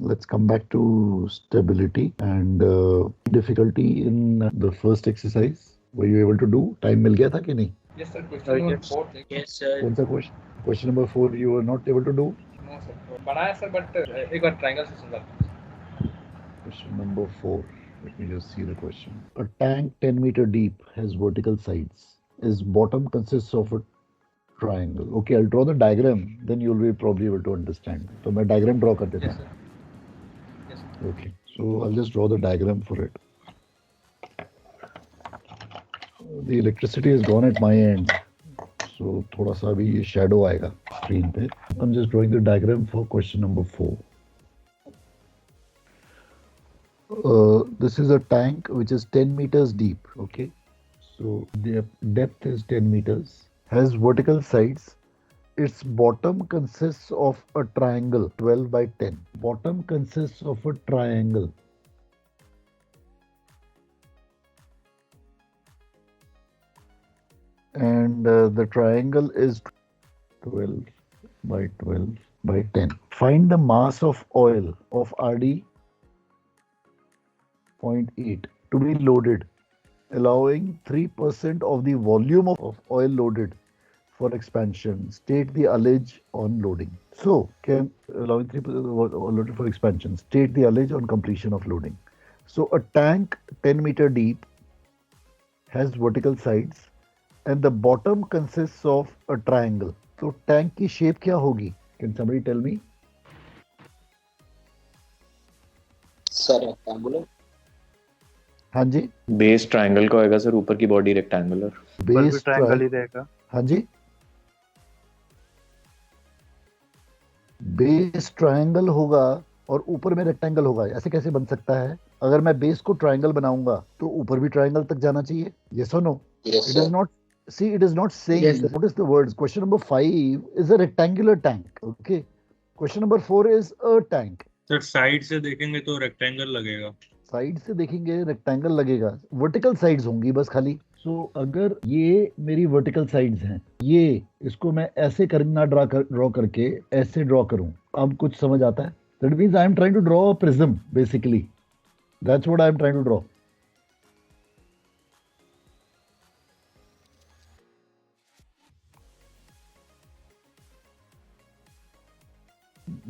Let's come back to stability and difficulty in the first exercise. Were you able to do? Time मिल गया था कि नहीं? Yes, sir. Question number Yes. four. Yes, sir. कौन सा question? Question number 4 you were not able to do. No, sir. बनाया sir but एक बार triangle से समझा. Question number 4. Let me just see the question. A tank 10-meter deep has vertical sides. Its bottom consists of a triangle. Okay, I'll draw the diagram. Then you'll be probably able to understand. So मैं diagram draw कर देता Yes, हूँ. sir. Yes, sir. Okay, so I'll just draw the diagram for it. The electricity is gone at my end, so थोड़ा सा अभी ये shadow आएगा screen पे. I'm just drawing the diagram for question number 4. This is a tank which is 10 meters deep. Okay, so the depth is 10 meters. Has vertical sides. Its bottom consists of a triangle 12 by 10. Bottom consists of a triangle. And the triangle is 12 by 12 by 10. Find the mass of oil of RD 0.8 to be loaded, allowing 3% of the volume of oil loaded for expansion. State the ullage on loading. So, can allowing 3% of oil loaded for expansion. State the ullage on completion of loading. So, a tank 10-meter deep has vertical sides and the bottom consists of a triangle. So tank की shape क्या होगी? Can somebody tell me? Sir, rectangular. हाँ जी. Base triangle का होएगा sir, ऊपर की body rectangular. ऊपर भी Base ट्रायंगल ही रहेगा. हाँ जी. बेस ट्रायंगल होगा और ऊपर में रेक्टेंगल होगा. ऐसे कैसे बन सकता है? अगर मैं बेस को ट्रायंगल बनाऊंगा तो ऊपर भी ट्रायंगल तक जाना चाहिए. Yes or no? Yes, It is sir. not. See, it is not saying. Yes, sir. What is the words? Question number 5 is a rectangular tank. Okay. Question number 4 is a tank. Sir side से देखेंगे तो rectangle लगेगा. Side से देखेंगे rectangle लगेगा. Vertical sides होंगी बस खाली. सो अगर ये मेरी वर्टिकल साइड्स हैं, ये इसको मैं ऐसे करना ड्रॉ करके ऐसे ड्रॉ करूं, अब कुछ समझ आता है? That means I am trying to draw a prism basically. That's what I am trying to draw.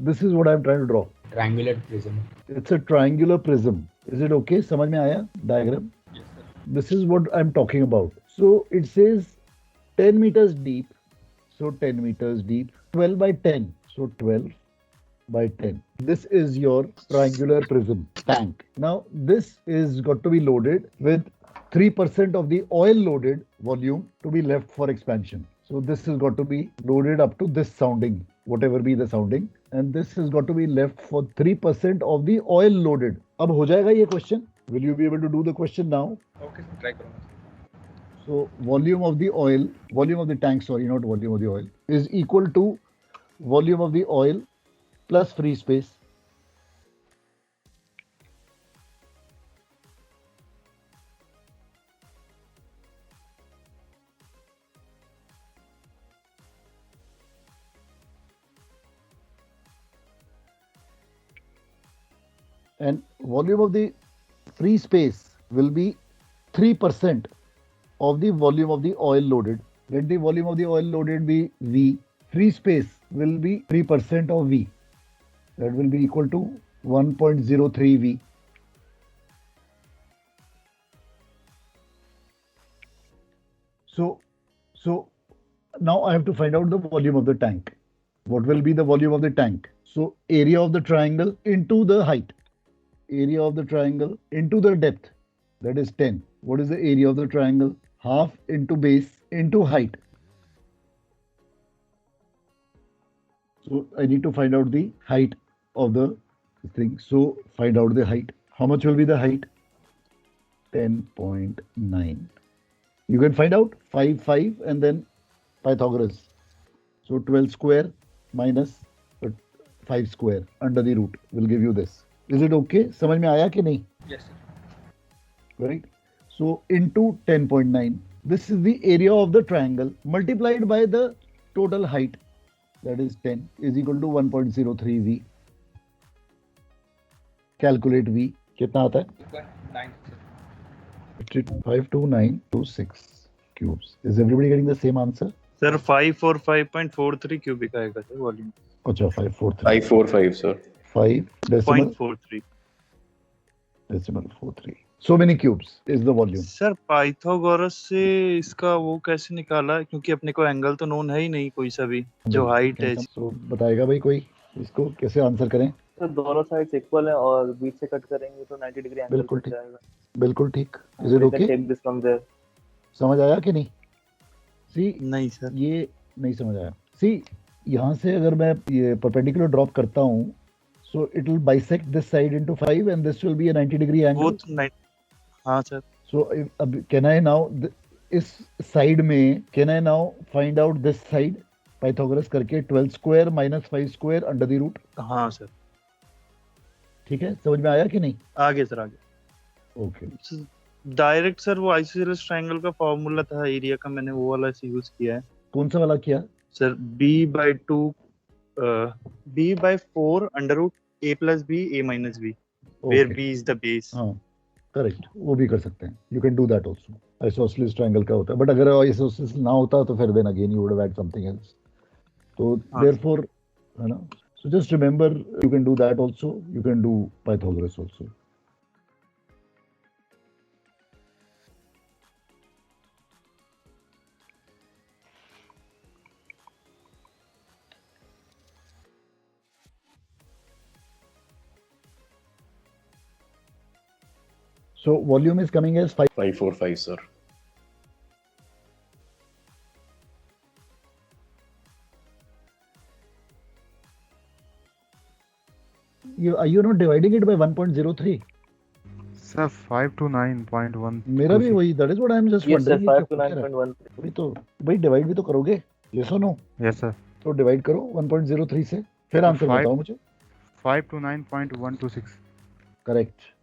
This is what I am trying to draw. Triangular prism. It's a triangular prism. Is it okay? समझ में आया diagram? Yes, sir. This is what I'm talking about. So it says 10 meters deep. So 10 meters deep. 12 by 10. So 12 by 10. This is your triangular prism tank. Now this is got to be loaded with 3% of the oil loaded volume to be left for expansion. So this has got to be loaded up to this sounding, whatever be the sounding, and this has got to be left for 3% of the oil loaded. अब हो जाएगा ये question? Will you be able to do the question now? Okay, sir. Try करूँगा. So volume of the oil, volume of the tank, sorry, not volume of the oil, is equal to volume of the oil plus free space. And volume of the free space will be 3% of the volume of the oil loaded. Let the volume of the oil loaded be V. Free space will be 3% of V. That will be equal to 1.03 V. So now I have to find out the volume of the tank. What will be the volume of the tank? So area of the triangle into the height. Area of the triangle into the depth, that is 10. What is the area of the triangle? Half into base into height. So I need to find out the height of the thing. So find out the height. How much will be the height? 10.9. You can find out 5 and then Pythagoras. So 12 square minus 5 square under the root will give you this. Is it okay? समझ में आया कि नहीं? Yes, sir. Right. So into 10.9. This is the area of the triangle multiplied by the total height, that is 10, is equal to 1.03 V. Calculate v कितना आता है 2.9. 52926 cubes. Is everybody getting the same answer? Sir 545.43 cubic आएगा sir volume अच्छा 543 545 sir 5 decimal 0.43 decimal 43. So many cubes is the volume. Sir Pythagoras से इसका वो कैसे निकाला क्योंकि अपने को एंगल तो नोन है ही नहीं कोई सा भी जो हाइट है So बताएगा भाई कोई इसको कैसे आंसर करें? तो दोनों साइड्स इक्वल है और बीच से कट करेंगे तो 90 डिग्री एंगल बिल्कुल बन ठीक। जाएगा। बिल्कुल ठीक। Is We it can okay? take this from there. समझ आया कि नहीं? See नहीं सर ये नहीं समझ आया। See यहाँ से अगर मैं ये perpendicular ड्रॉप करता हूँ so it will bisect this side into 5 and this will be a 90 degree वो angle. तो नहीं हाँ सर So अब can I now इस साइड में can I now find out this side Pythagoras करके 12 square minus 5 square under the root. हाँ sir ठीक है समझ में आया कि नहीं? आगे सर आगे ओके डायरेक्ट सर वो आइसोसेलेस ट्रायंगल का फॉर्मूला था एरिया का मैंने वो वाला से यूज किया है कौन सा वाला किया? Sir b/4 under root a plus B a minus B where Okay. b is the base हाँ करेक्ट वो भी कर सकते हैं। You can do that also. Isosceles triangle का होता है बट अगर आइसोसेलेस ना होता तो फिर then again you would have had something else. तो हाँ। देयरफॉर है ना so just remember you can do that also you can do Pythagoras also. So volume is coming as 5. 545 sir Are you not dividing it by 1.03? Sir, 529.1. मेरा भी वही that is what I am just Yes sir, wondering. 5 to ये क्या हो रहा है? 9.1. वही तो भाई डिवाइड भी तो करोगे yes or no? Yes, sir. तो डिवाइड करो 1.03 से फिर आंसर Five. बताओ मुझे। 529.126. Correct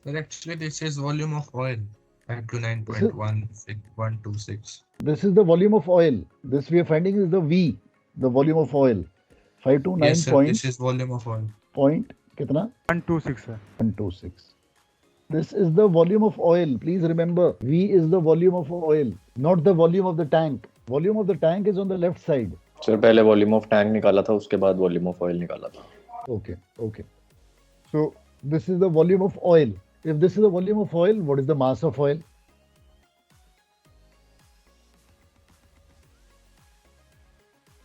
But actually, this is volume of oil. 529.126. this is the volume of oil. This we are finding is the V, the volume of oil. 529 Yes, sir. point, This is volume of oil. point कितना? 126, sir. 126. This is the volume of oil. Please remember, V is the volume of oil, not the volume of the tank. Volume of the tank is on the left side. Sir पहले volume of tank निकाला था उसके बाद volume of oil निकाला था Okay, okay. So this is the volume of oil. If this is the volume of oil, what is the mass of oil?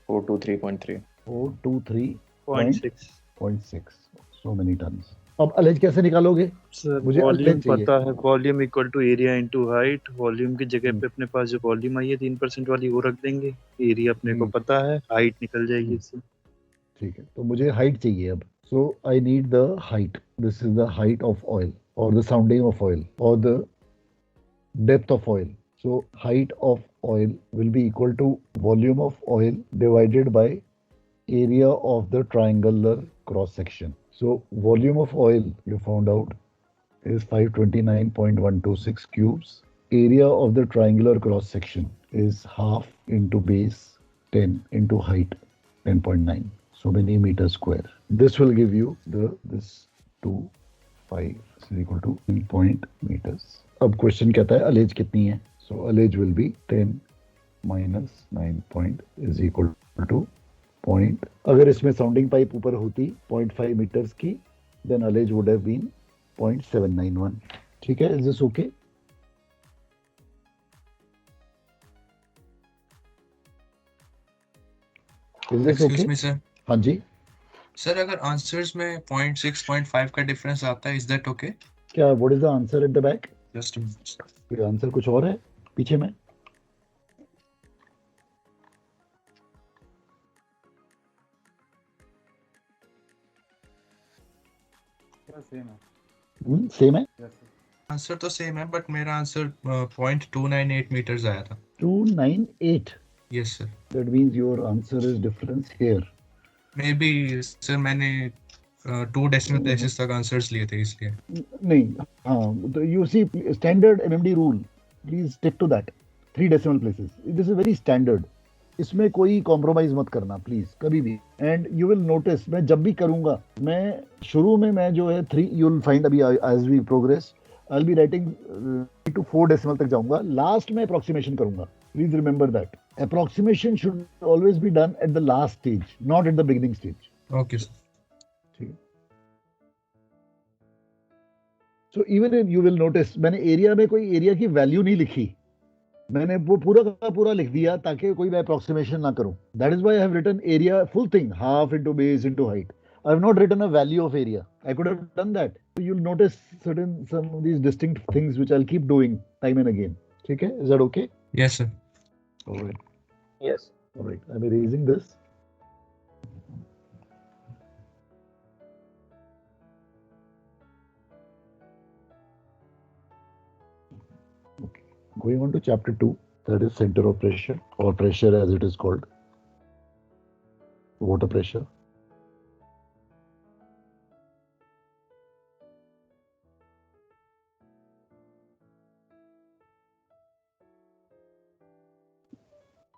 Four two 3.3 423.6. 0.6 So many tons. अब ullage कैसे निकालोगे? सर मुझे volume outline चाहिए। पता है volume equal to area into height volume की जगह पे अपने पास जो वॉल्यूम आई है 3% वाली वो रख देंगे एरिया अपने को पता है हाइट निकल जाएगी इससे ठीक है तो मुझे हाइट चाहिए अब so I need the height this is the height of oil or the sounding of oil or the depth of oil so height of oil will be equal to volume of oil divided by area of the triangular cross section. So volume of oil you found out is 529.126 cubes. Area of the triangular cross section is half into base 10 into height 10.9. So many meters square. This will give you this 2.5 is equal to 10 point meters. अब question कहता है allege कितनी है? So ullage will be 10 minus 9 point is equal to point अगर इसमें sounding pipe ऊपर होती 0.5 metres की then ullage would have been 0.791 ठीक है is this okay is this Excuse okay me, sir. हाँ जी Sir, अगर आंसर्स में 0.6, 0.5 का डिफरेंस आता है, is that okay? क्या what is the answer at the back Just a minute, sir. ये आंसर कुछ और है पीछे में Sir, same. सेम है Yes, sir. आंसर तो सेम है बट मेरा आंसर 0.298 मीटर्स आया था 298 yes sir that means your answer is difference here may be sir मैंने 2 डेसिमल प्लेसेस तक आंसर्स लिए थे इसलिए नहीं हाँ you see standard MMD rule please stick to that 3 decimal places this is very standard इसमें कोई कॉम्प्रोमाइज मत करना प्लीज कभी भी। एंड यू विल नोटिस मैं जब भी करूंगा, मैं शुरू में मैं जो है 3 यू विल फाइंड अभी as we progress I will be writing 3 to 4 decimal तक जाऊंगा, लास्ट में अप्रोक्सीमेशन करूंगा। Please remember that approximation should always be done at the last stage, not at the beginning stage. Okay sir. ठीक है। So even you will notice मैंने area में कोई area की वैल्यू नहीं लिखी, मैंने वो पूरा का पूरा लिख दिया ताकि कोई मैं अप्रोक्सीमेशन ना करूं। That is why I have written area full thing, half into base into height. I have not written a value of area, I could have done that. You will notice certain some of these distinct things which I will keep doing time and again. ठीक है, is that okay? Yes sir. Alright, yes alright, I am erasing this. Okay. Going on to chapter 2, that is center of pressure or pressure as it is called, water pressure.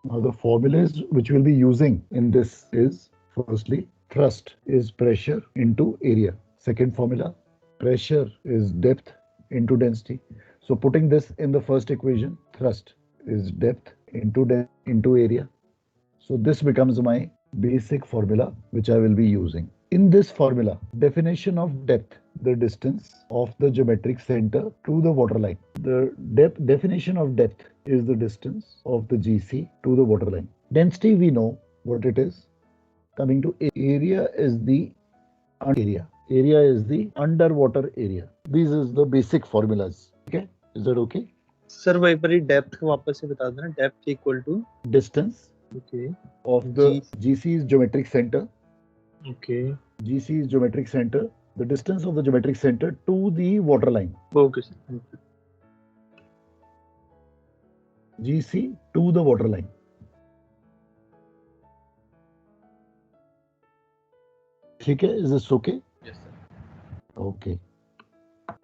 Now the formulas which we'll be using in this is, firstly, thrust is pressure into area. Second formula, pressure is depth into density. So putting this in the first equation, thrust is depth into area. So this becomes my basic formula which I will be using. In this formula, definition of depth, the distance of the geometric center to the water line. The definition of depth is the distance of the GC to the water line. Density, we know what it is. Coming to area is the area. Area is the underwater area. These is the basic formulas. Okay, is that okay? Sir वही पर ही depth वापस से बता देना, depth equal to Distance okay of the GC is geometric center. Okay GC is geometric center. The distance of the geometric center to the water line. Okay sir GC to the water line. ठीक है, is this okay? Yes, sir. Okay.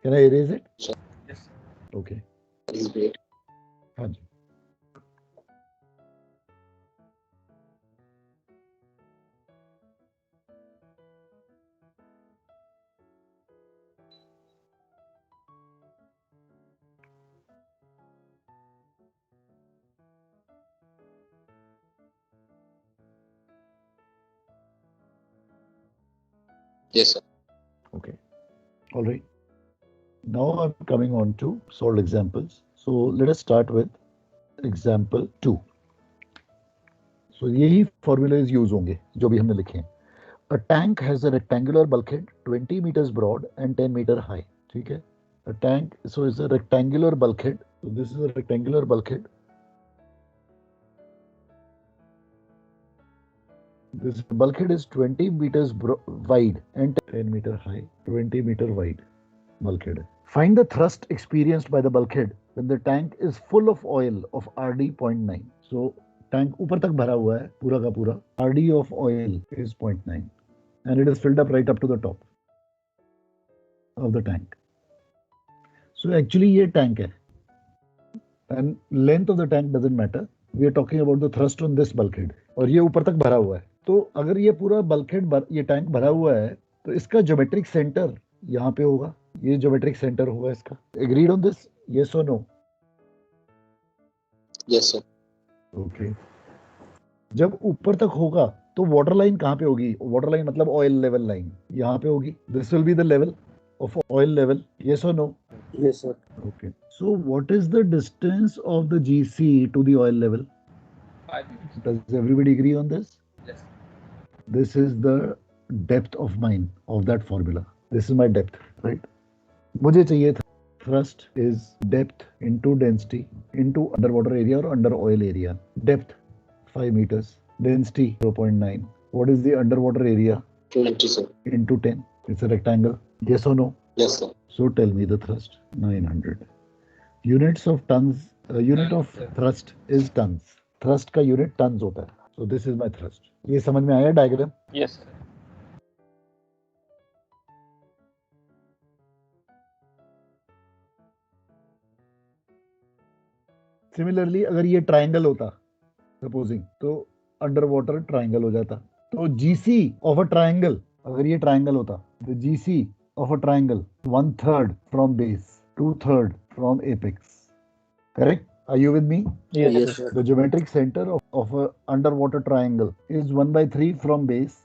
Can I erase it? Yes, sir. Okay. That is great. हाँ जी. Yes, sir. Okay. All right. Now I'm coming on to solved examples. So let us start with example 2. So यही formulas use होंगे जो भी हमने लिखे हैं. A tank has a rectangular bulkhead 20 meters broad and 10 meter high. ठीक है. A tank, so it's a rectangular bulkhead. So this is a rectangular bulkhead. This bulkhead is 20 meters wide and 10 meter high. 20 meter wide bulkhead. Find the thrust experienced by the bulkhead when the tank is full of oil of RD 0.9. So tank ऊपर तक भरा हुआ है पूरा का पूरा. RD of oil is 0.9 and it is filled up right up to the top of the tank. So actually ये tank है and length of the tank doesn't matter. We are talking about the thrust on this bulkhead. और ये ऊपर तक भरा हुआ है. तो अगर ये पूरा bulkhead ये टैंक भरा हुआ है तो इसका ज्योमेट्रिक सेंटर यहाँ पे होगा. ये ज्योमेट्रिक सेंटर होगा इसका. Agreed on this? Yes or no? Yes, sir. Okay. जब ऊपर तक होगा तो वाटर लाइन कहाँ पे होगी? वाटर लाइन मतलब ऑयल लेवल लाइन यहाँ पे होगी. This will be the level of oil level. Yes or no? Yes sir Okay. So what is the distance of the GC to the oil level? 5 minutes. Does everybody agree on this? Yes. This is the depth of mine of that formula. This is my depth, right? मुझे चाहिए था thrust is depth into density into underwater area or under oil area. Depth 5 meters, density 0.9. What is the underwater area 20, sir. into 10? It's a rectangle. Yes or no? Yes, sir. So tell me the thrust 900. Units of tons. Unit of thrust is tons. Thrust का unit tons होता है. So this is my thrust. ये समझ में आया diagram? Yes sir Similarly, अगर ये triangle होता सपोजिंग, तो अंडर वाटर ट्राइंगल हो जाता। तो GC ऑफ अ ट्राइंगल, अगर ये ट्राइंगल होता, तो GC of a triangle 1/3 from base, 2/3 from apex. Correct? Are you with me? Yes, sir. The geometric center of a underwater triangle is 1/3 from base,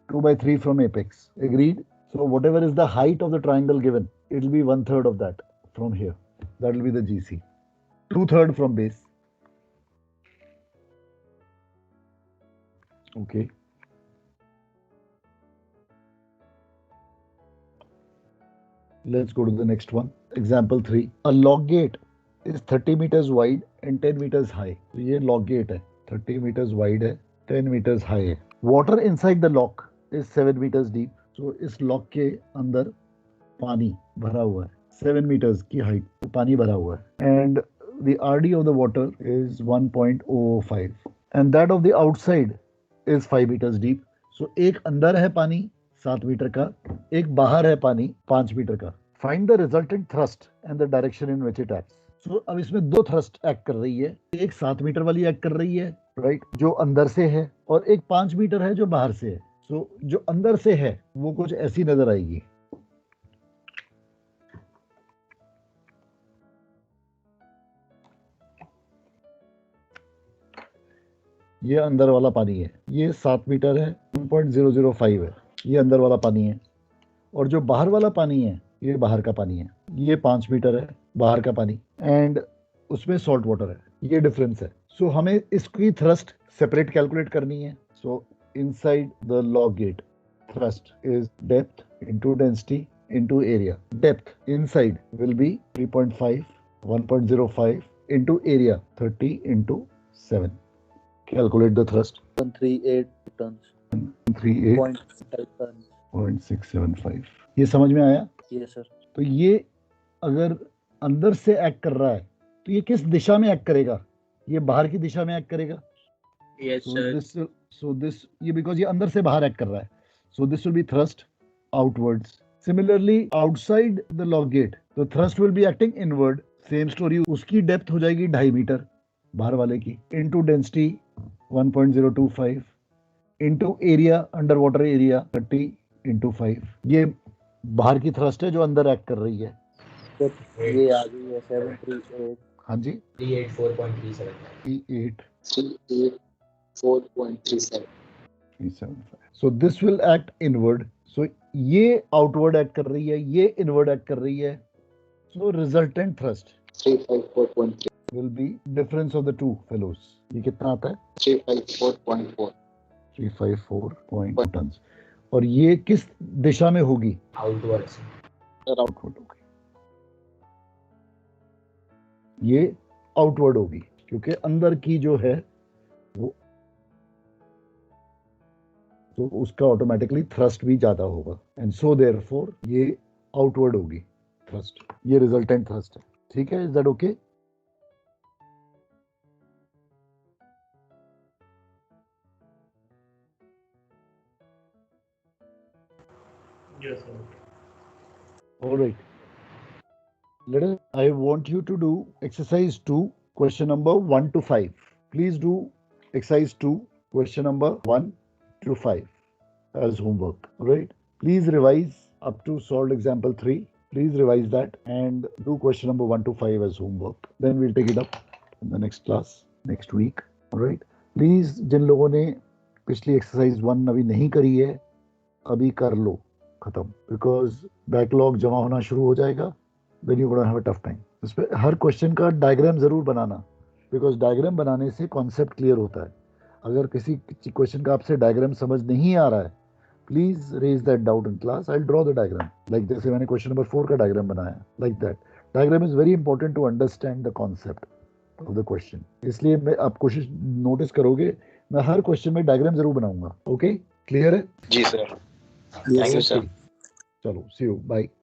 2/3 from apex. Agreed? So whatever is the height of the triangle given, it will be 1/3 of that from here. That will be the GC. 2/3 from base. Okay. Let's go to the next one. Example 3. A log gate is 30 meters wide and 10 meters high. तो ये log gate है, 30 meters wide है, 10 meters high है. Water inside the lock is 7 meters deep. So इस lock के अंदर पानी भरा हुआ है, 7 meters की height, तो पानी भरा हुआ है. And the RD of the water is 1.005 and that of the outside is 5 meters deep. So एक अंदर है पानी 7 मीटर का, एक बाहर है पानी 5 मीटर का. Find the resultant thrust and the direction in which it acts. So, अब इसमें दो थ्रस्ट एक्ट कर रही है, एक 7 मीटर वाली एक्ट कर रही है, राइट, जो अंदर से है, और एक 5 मीटर है जो बाहर से है. सो जो अंदर से है वो कुछ ऐसी नजर आएगी. ये अंदर वाला पानी है, ये 7 मीटर है, 1.005 है, ये अंदर वाला पानी है. और जो बाहर वाला पानी है ये बाहर का पानी है, ये 5 मीटर है बाहर का पानी, एंड उसमें सॉल्ट वाटर है. ये डिफरेंस है. सो हमें इसकी थ्रस्ट सेपरेट कैलकुलेट करनी है. So inside the lock gate thrust is depth into density into area. Depth inside will be 3.5, 1.05 into area 30 into 7. Calculate the thrust. 138 tons. 38.675. 0.5 tons. ये समझ में आया? Yes, sir. तो ये अगर अंदर से एक्ट कर रहा है तो ये किस दिशा में एक्ट करेगा? ये बाहर की दिशा में एक्ट करेगा. Yes, sir. So this ये because ये अंदर से बाहर एक्ट कर रहा है. So this will be thrust outwards. Similarly, outside the log gate, the thrust will be acting inward. Same story. उसकी डेप्थ हो जाएगी 2.5 मीटर बाहर वाले की, into density 1.025 into area, underwater area 30 into 5. ये बाहर की थ्रस्ट है जो अंदर एक्ट कर रही है. ये आ गई है 738. हाँ जी, 384.37. 384.37. 3.75. So this will act inward. So ये outward act कर रही है, ये inward act कर रही है. So resultant thrust 354.3. will be difference of the two fellows. ये कितना आता है? 354.4. 354 tons. और ये किस दिशा में होगी? Outwards. आउटवर्ड होगी. ये आउटवर्ड होगी क्योंकि अंदर की जो है वो, तो उसका ऑटोमेटिकली थ्रस्ट भी ज्यादा होगा, एंड सो देयरफॉर ये आउटवर्ड होगी थ्रस्ट. ये रिजल्टेंट थ्रस्ट है. ठीक है, is that okay? Yes, sir. All right. I want you to do exercise 2, question number 1 to 5. Please do exercise 2, question number 1 to 5 as homework. All right. Please revise up to solved example 3. Please revise that and do question number 1 to 5 as homework. Then we'll take it up in the next class next week. All right. Please, जिन लोगों ने पिछली exercise 1 अभी नहीं करी है, अभी कर लो खत्म, बिकॉज बैकलॉग जमा होना शुरू हो जाएगा. Then you gonna have a tough time. इस पे हर क्वेश्चन का डायग्राम जरूर बनाना, बिकॉज डायग्राम बनाने से कॉन्सेप्ट क्लियर होता है. अगर किसी क्वेश्चन का आपसे डायग्राम समझ नहीं आ रहा है, please raise that doubt in class. I draw the diagram. Like जैसे मैंने क्वेश्चन नंबर 4 का डायग्राम बनाया, like that. Diagram is very important to understand the concept of the question. इसलिए मैं आप कोशिश नोटिस करोगे, मैं हर क्वेश्चन में डायग्राम जरूर बनाऊंगा. ओके, क्लियर है? जी सर. Thank you, sir. चलो, सी यू, बाय.